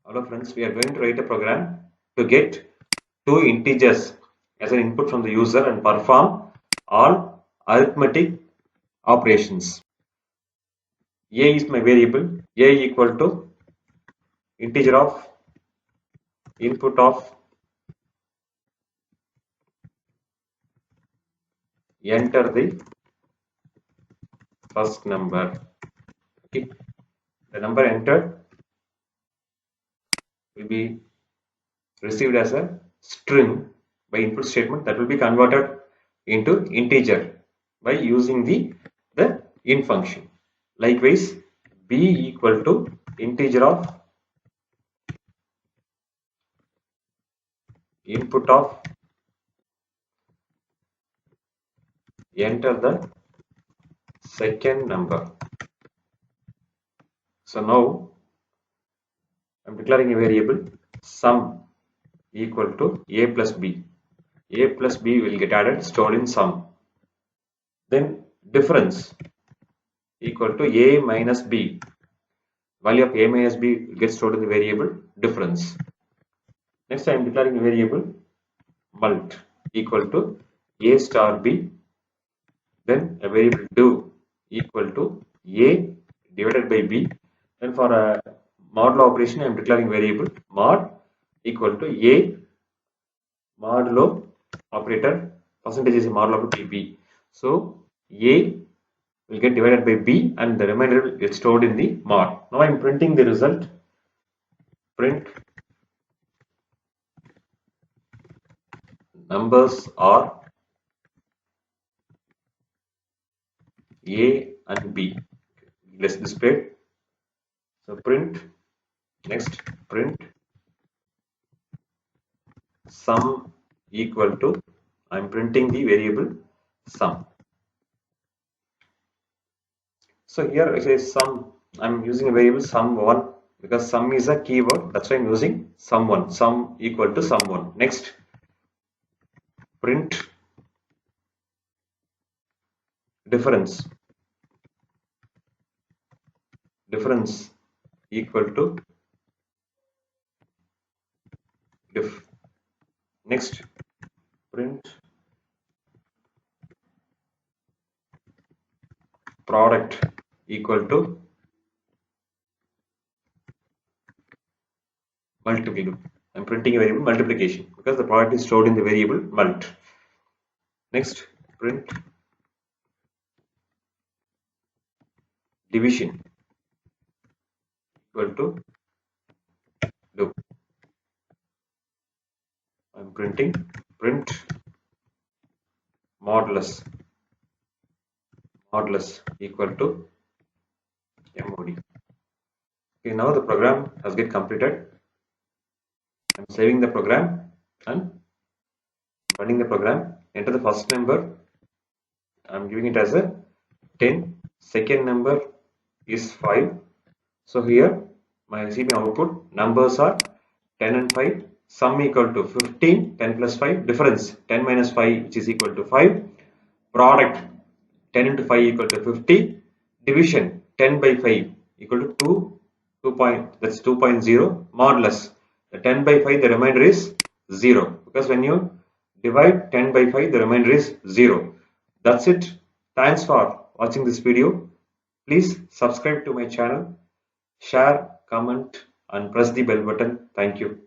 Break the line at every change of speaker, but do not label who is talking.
Hello friends, we are going to write a program to get two integers as an input from the user and perform all arithmetic operations. A is my variable, A equal to integer of input of enter the first number. Okay. The number entered will be received as a string by input statement that will be converted into integer by using the int function. Likewise, b equal to integer of input of enter the second number. So now I'm declaring a variable sum equal to a plus b. A plus b will get added, stored in sum. Then difference equal to a minus b. Value of a minus b gets stored in the variable difference. Next I am declaring a variable mult equal to a star b. Then a variable do equal to a divided by b. Then for a modulo operation I am declaring variable mod equal to a modulo operator. Percentage is a modulo of b. So a will get divided by b and the remainder will get stored in the mod. Now I am printing the result. Print numbers are a and b. Let's display it. So print next print sum equal to I am printing the variable sum. So here it says sum. I am using a variable sum1 because sum is a keyword. That's why I am using sum1. Sum equal to sum1. Next print difference. Difference equal to diff. Next print product equal to multiple. I'm printing a variable multiplication because the product is stored in the variable mult. Next print division equal to do. I'm printing print modulus equal to mod. Okay, now the program has get completed. I'm saving the program and running the program. Enter the first number. I'm giving it as a 10. Second number is 5. So here my output numbers are 10 and 5. Sum equal to 15. 10 plus 5. Difference 10 minus 5 which is equal to 5. Product 10 into 5 equal to 50. Division 10 by 5 equal to 2. That's 2.0. Modulus the 10 by 5 the remainder is 0 because when you divide 10 by 5 the remainder is 0. That's it. Thanks for watching this video. Please subscribe to my channel, share, comment and press the bell button. Thank you.